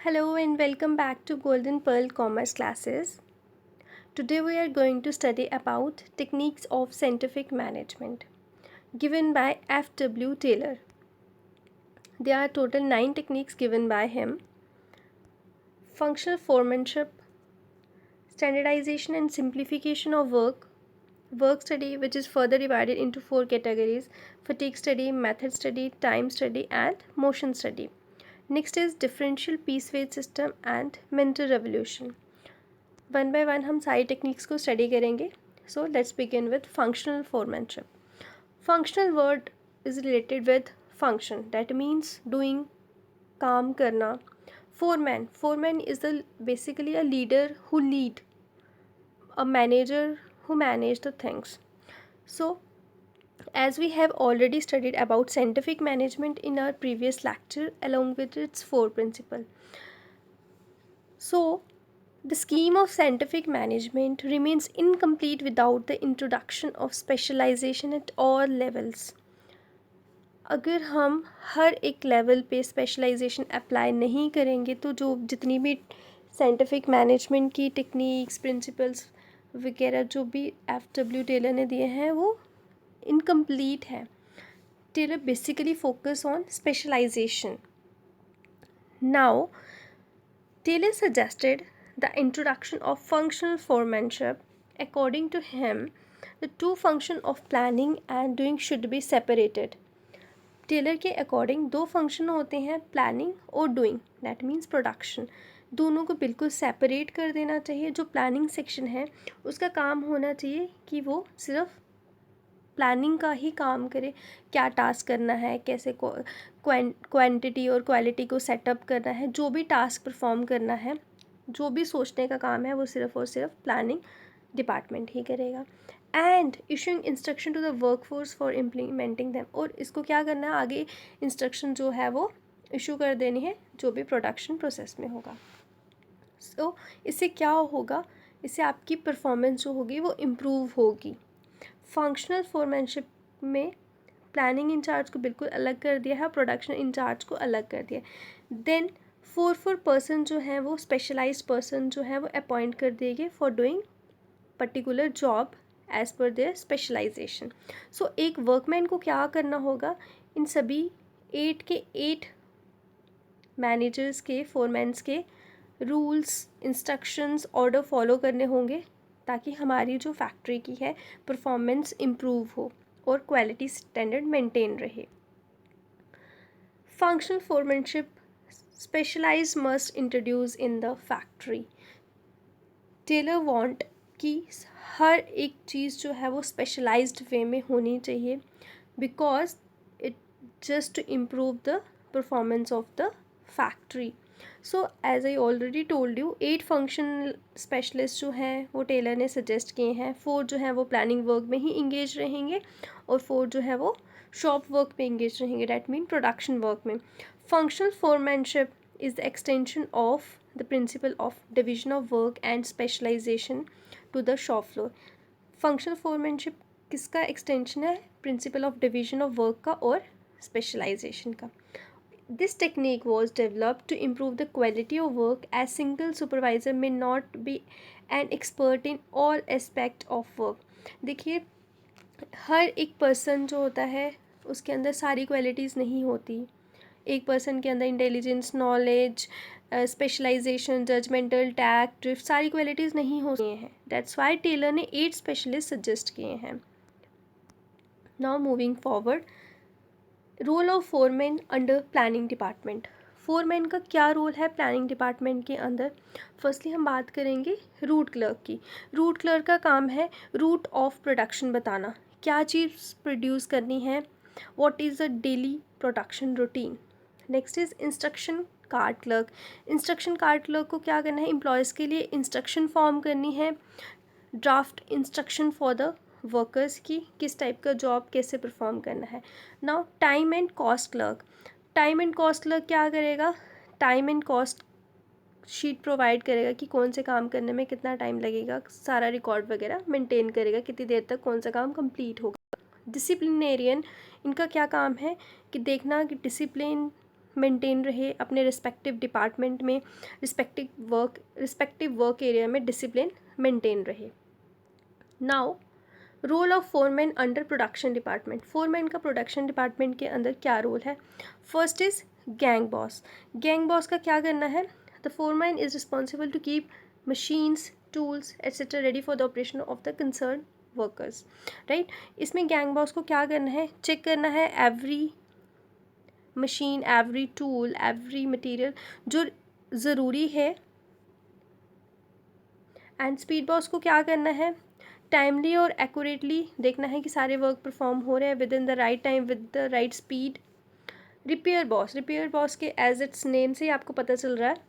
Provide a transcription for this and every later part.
Hello and welcome back to Golden Pearl Commerce classes. Today we are going to study about techniques of scientific management given by F.W. Taylor. There are total 9 techniques given by him. Functional foremanship, standardization and simplification of work study, which is further divided into 4 categories: fatigue study, method study, time study and motion study. Next is differential piece weight system and mental revolution. One by one हम सारी techniques को study करेंगे. So let's begin with functional foremanship. Functional word is related with function, that means doing, काम करना. Foreman is the basically a leader who lead, a manager who manage the things. So as we have already studied about scientific management in our previous lecture along with its 4 principles. So the scheme of scientific management remains incomplete without the introduction of specialization at all levels. अगर हम हर एक level पे specialisation apply नहीं करेंगे तो जो जितनी भी साइंटिफिक मैनेजमेंट की टेक्निक्स, प्रिंसिपल्स वगैरह जो भी F.W. टेलर ने दिए हैं वो इनकम्प्लीट है. Taylor basically focus on specialisation. Now Taylor suggested the introduction of functional foremanship. According to him, the two functions of planning and doing should be separated. Taylor के according दो function होते हैं, planning और doing, that means production. दोनों को बिल्कुल separate कर देना चाहिए. जो प्लानिंग सेक्शन है उसका काम होना चाहिए कि वो सिर्फ प्लानिंग का ही काम करे. क्या टास्क करना है, कैसे क्वांटिटी और क्वालिटी को सेटअप करना है, जो भी टास्क परफॉर्म करना है, जो भी सोचने का काम है वो सिर्फ और सिर्फ प्लानिंग डिपार्टमेंट ही करेगा. And issuing instruction to the workforce for implementing them. और इसको क्या करना है, आगे इंस्ट्रक्शन जो है वो इशू कर देनी है जो भी प्रोडक्शन प्रोसेस में होगा. सो इससे क्या होगा, इससे आपकी परफॉर्मेंस जो होगी वो इम्प्रूव होगी. फंक्शनल फोरमैनशिप में प्लानिंग इंचार्ज को बिल्कुल अलग कर दिया है, प्रोडक्शन इंचार्ज को अलग कर दिया. देन 4 पर्सन जो है वो स्पेशलाइज्ड पर्सन जो है वो अपॉइंट कर देंगे for doing particular job as per their specialization. So एक वर्कमैन को क्या करना होगा, इन सभी 8 मैनेजर्स के, फोरमैन्स के रूल्स, इंस्ट्रक्शंस, ऑर्डर फॉलो करने होंगे ताकि हमारी जो फैक्ट्री की है परफॉर्मेंस इम्प्रूव हो और क्वालिटी स्टैंडर्ड मेंटेन रहे. Functional foremanship specialise must introduce in the factory. Taylor want कि हर एक चीज़ जो है वो स्पेशलाइज्ड वे में होनी चाहिए because it just to improve the performance of the factory. So as I already told you 8 functional specialist जो हैं वो टेलर ने सजेस्ट किए हैं. 4 जो हैं वो प्लानिंग वर्क में ही इंगेज रहेंगे और 4 जो है वो शॉप वर्क में इंगेज रहेंगे, डैट मीन प्रोडक्शन वर्क में. Functional foremanship is the extension of the principle of division of work and specialization to the shop floor. Functional foremanship किसका extension है, principle of division of work का और specialization का. This technique was developed to improve the quality of work as single supervisor may not be an expert in all aspect of work. देखिए हर एक person जो होता है उसके अंदर सारी क्वालिटीज़ नहीं होती. एक पर्सन के अंदर intelligence, knowledge, specialisation, judgemental, tact, drift सारी क्वालिटीज़ नहीं होती हैं. दैट्स वाई टेलर ने 8 स्पेशलिस्ट सजेस्ट किए हैं. Now moving forward, role of foreman under planning department. Foreman का क्या रोल है प्लानिंग डिपार्टमेंट के अंदर. फर्स्टली हम बात करेंगे रूट क्लर्क की. रूट क्लर्क का काम है रूट ऑफ प्रोडक्शन बताना, क्या चीज़ प्रोड्यूस करनी है, what is the daily production routine. Next is instruction card clerk. Instruction card clerk को क्या करना है, एम्प्लॉयज़ के लिए इंस्ट्रक्शन फॉर्म करनी है, draft instruction for the workers की किस टाइप का जॉब कैसे परफॉर्म करना है. Now time and cost clerk. Time and cost clerk क्या करेगा, time and cost sheet provide करेगा कि कौन से काम करने में कितना टाइम लगेगा, सारा रिकॉर्ड वगैरह मेंटेन करेगा, कितनी देर तक कौन सा काम कंप्लीट होगा. डिसिप्लिनेरियन, इनका क्या काम है कि देखना कि डिसिप्लिन मेंटेन रहे, अपने रिस्पेक्टिव डिपार्टमेंट में, रिस्पेक्टिव वर्क एरिया में डिसिप्लिन मेंटेन रहे। Now role of foreman under production department. Foreman का प्रोडक्शन डिपार्टमेंट के अंदर क्या रोल है? First is gang boss. Gang boss का क्या करना है? The foreman is responsible to keep machines, tools etcetera ready for the operation of the concern workers, right. इसमें गैंग बॉस को क्या करना है? चेक करना है every machine, every tool, every material जो ज़रूरी है। एंड स्पीड बॉस को क्या करना है? टाइमली और एक्यूरेटली देखना है कि सारे वर्क परफॉर्म हो रहे हैं with in the right time, with the right speed. Repair boss के एज इट्स नेम से ही आपको पता चल रहा है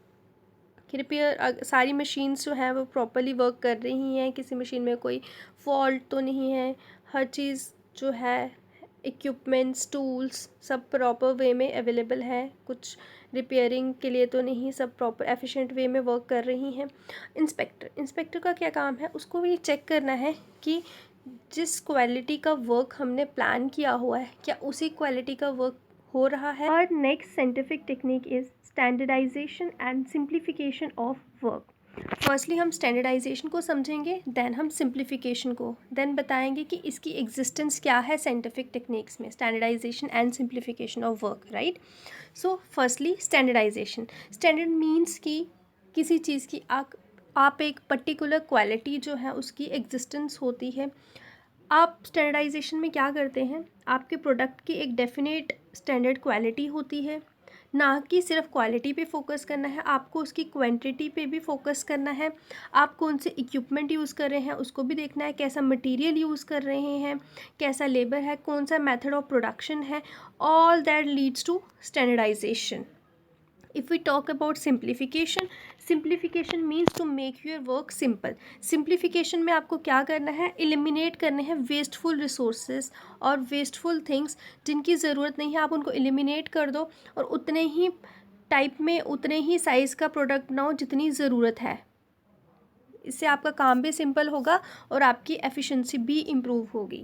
कि रिपेयर, सारी मशीन्स जो हैं वो प्रॉपरली वर्क कर रही हैं, किसी मशीन में कोई फॉल्ट तो नहीं है, हर चीज़ जो है, इक्विपमेंट्स, टूल्स सब प्रॉपर वे में अवेलेबल है, कुछ रिपेयरिंग के लिए तो नहीं, सब प्रॉपर एफिशिएंट वे में वर्क कर रही हैं। इंस्पेक्टर का क्या काम है? उसको भी चेक करना है कि जिस क्वालिटी का वर्क हमने प्लान किया हुआ है क्या उसी क्वालिटी का वर्क हो रहा है। और next scientific technique is standardisation and simplification of work. Firstly हम स्टैंडर्डाइजेशन को समझेंगे, देन हम सिंप्लीफिकेशन को, देन बताएंगे कि इसकी एग्जिस्टेंस क्या है साइंटिफिक टेक्निक्स में, standardisation and simplification of work, right. So firstly standardisation. Standard means कि किसी चीज़ की आप एक पर्टिकुलर क्वालिटी जो है उसकी एग्जिस्टेंस होती है। आप स्टैंडर्डाइजेशन में क्या करते हैं? आपके प्रोडक्ट की एक डेफिनेट स्टैंडर्ड क्वालिटी होती है, ना कि सिर्फ क्वालिटी पे फोकस करना है, आपको उसकी क्वांटिटी पे भी फोकस करना है। आप कौन से इक्विपमेंट यूज़ कर रहे हैं उसको भी देखना है, कैसा मटेरियल यूज़ कर रहे हैं, कैसा लेबर है, कौन सा मेथड ऑफ प्रोडक्शन है। All that leads to standardisation. If we talk about simplification, simplification means to make your work simple. Simplification में आपको क्या करना है? Eliminate करने हैं wasteful resources और wasteful things जिनकी ज़रूरत नहीं है, आप उनको eliminate कर दो और उतने ही टाइप में, उतने ही साइज़ का प्रोडक्ट बनाओ जितनी ज़रूरत है। इससे आपका काम भी सिंपल होगा और आपकी एफिशिएंसी भी इम्प्रूव होगी।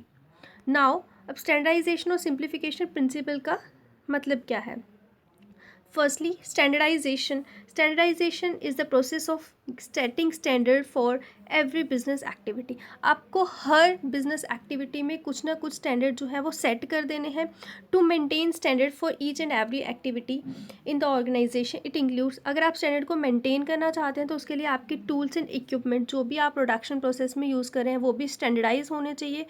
नाउ अब स्टैंडर्डाइजेशन और सिंप्लीफिकेशन प्रिंसिपल का मतलब क्या है? Firstly, standardization. Standardization is the process of setting standard for every business activity. आपको हर business activity में कुछ ना कुछ standard जो है वो set कर देने हैं। To maintain standard for each and every activity in the organization, it includes, अगर आप standard को maintain करना चाहते हैं तो उसके लिए आपके tools and equipment जो भी आप production process में use कर रहे हैं वो भी standardize होने चाहिए।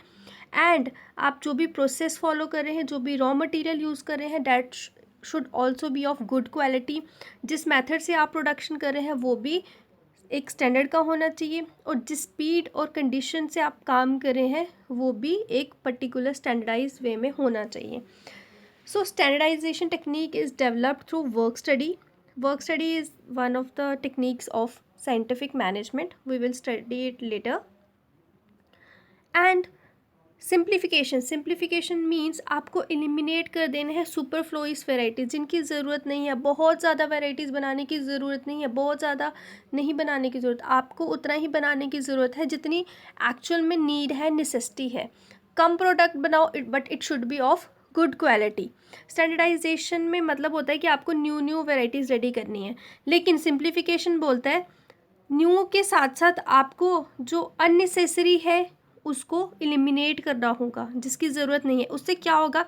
एंड आप जो भी प्रोसेस फॉलो कर रहे हैं, जो भी रॉ मटेरियल यूज़ कर रहे हैं, that should also be of good quality. जिस मेथड से आप प्रोडक्शन कर रहे हैं वो भी एक स्टैंडर्ड का होना चाहिए, और जिस स्पीड और कंडीशन से आप काम कर रहे हैं वो भी एक पर्टिकुलर स्टैंडर्डाइज वे में होना चाहिए। So standardization technique is developed through work study. Work study is one of the techniques of scientific management. We will study it later. And simplification means आपको एलिमिनेट कर देना है सुपरफ्लोइस वेराइटीज़ जिनकी ज़रूरत नहीं है। बहुत ज़्यादा वेराइटीज़ बनाने की ज़रूरत नहीं है, बहुत ज़्यादा नहीं बनाने की ज़रूरत, आपको उतना ही बनाने की ज़रूरत है जितनी एक्चुअल में नीड है, नेसेसिटी है। कम प्रोडक्ट बनाओ but it should be of good quality. Standardisation में मतलब होता है कि आपको न्यू वेराइटीज़ रेडी करनी है, लेकिन सिंप्लीफिकेशन बोलता है न्यू के साथ साथ आपको जो अननेसेसरी है उसको एलिमिनेट करना होगा, जिसकी ज़रूरत नहीं है। उससे क्या होगा?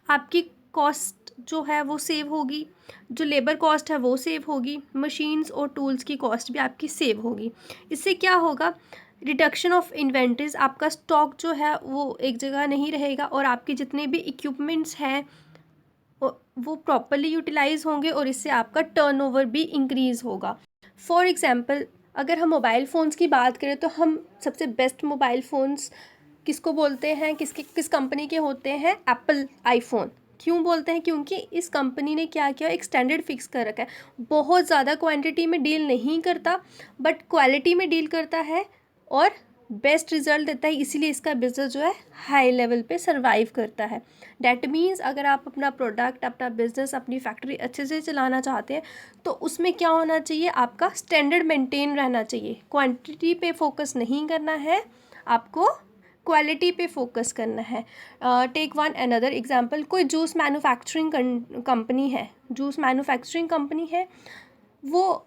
आपकी कॉस्ट जो है वो सेव होगी, जो लेबर कॉस्ट है वो सेव होगी, मशीन्स और टूल्स की कॉस्ट भी आपकी सेव होगी। इससे क्या होगा? रिडक्शन ऑफ इन्वेंटरीज, आपका स्टॉक जो है वो एक जगह नहीं रहेगा और आपके जितने भी इक्विपमेंट्स हैं वो प्रॉपरली यूटिलाइज होंगे और इससे आपका टर्नओवर भी इंक्रीज़ होगा। फॉर एग्ज़ाम्पल, अगर हम मोबाइल फ़ोन्स की बात करें तो हम सबसे बेस्ट मोबाइल फ़ोन्स किसको बोलते हैं? किस कंपनी के होते हैं? Apple iPhone. क्यों बोलते हैं? क्योंकि इस कंपनी ने क्या किया, एक स्टैंडर्ड फिक्स कर रखा है। बहुत ज़्यादा क्वांटिटी में डील नहीं करता बट क्वालिटी में डील करता है और बेस्ट रिजल्ट देता है, इसीलिए इसका बिज़नेस जो है हाई लेवल पे सर्वाइव करता है। डैट मीन्स अगर आप अपना प्रोडक्ट, अपना बिज़नेस, अपनी फैक्ट्री अच्छे से चलाना चाहते हैं तो उसमें क्या होना चाहिए? आपका स्टैंडर्ड मेंटेन रहना चाहिए। क्वांटिटी पे फोकस नहीं करना है, आपको क्वालिटी पे फोकस करना है। टेक वन अनदर एग्जांपल, कोई जूस मैन्युफैक्चरिंग कंपनी है, जूस मैन्युफैक्चरिंग कंपनी है, वो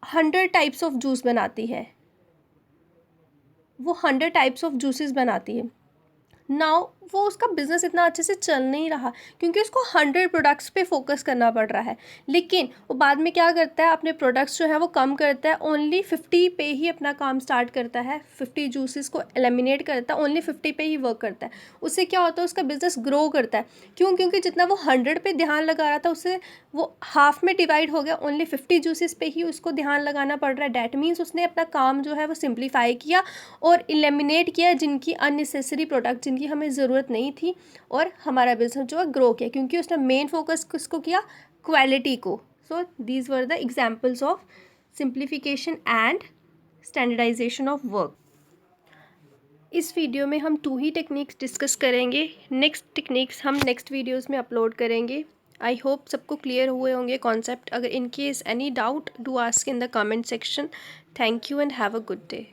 100 टाइप्स ऑफ जूस बनाती है, वो 100 टाइप्स ऑफ जूसेस बनाती है। नाउ वो उसका बिज़नेस इतना अच्छे से चल नहीं रहा क्योंकि उसको 100 प्रोडक्ट्स पे फोकस करना पड़ रहा है। लेकिन वो बाद में क्या करता है, अपने प्रोडक्ट्स जो है वो कम करता है, ओनली 50 पे ही अपना काम स्टार्ट करता है, 50 जूसेस को एलिमिनेट करता है, ओनली 50 पे ही वर्क करता है। उससे क्या होता है, उसका बिज़नेस ग्रो करता है। क्यों? क्योंकि जितना वो 100 पे ध्यान लगा रहा था उससे वो हाफ में डिवाइड हो गया, ओनली 50 जूसेस पे ही उसको ध्यान लगाना पड़ रहा है। डैट मीन्स उसने अपना काम जो है वो सिंप्लीफाई किया और एलिमिनेट किया जिनकी अननेसेसरी प्रोडक्ट, जिनकी हमें ज़रूरत नहीं थी, और हमारा बिजनेस जो है ग्रो किया क्योंकि उसने मेन फोकस किसको किया, क्वालिटी को। So these were the examples of simplification and standardisation of work. इस वीडियो में हम 2 ही टेक्निक्स डिस्कस करेंगे, नेक्स्ट टेक्निक्स हम नेक्स्ट वीडियोज़ में अपलोड करेंगे। आई होप सबको क्लियर हुए होंगे कॉन्सेप्ट। अगर in case any doubt do ask in the comment section. Thank you and have a good day.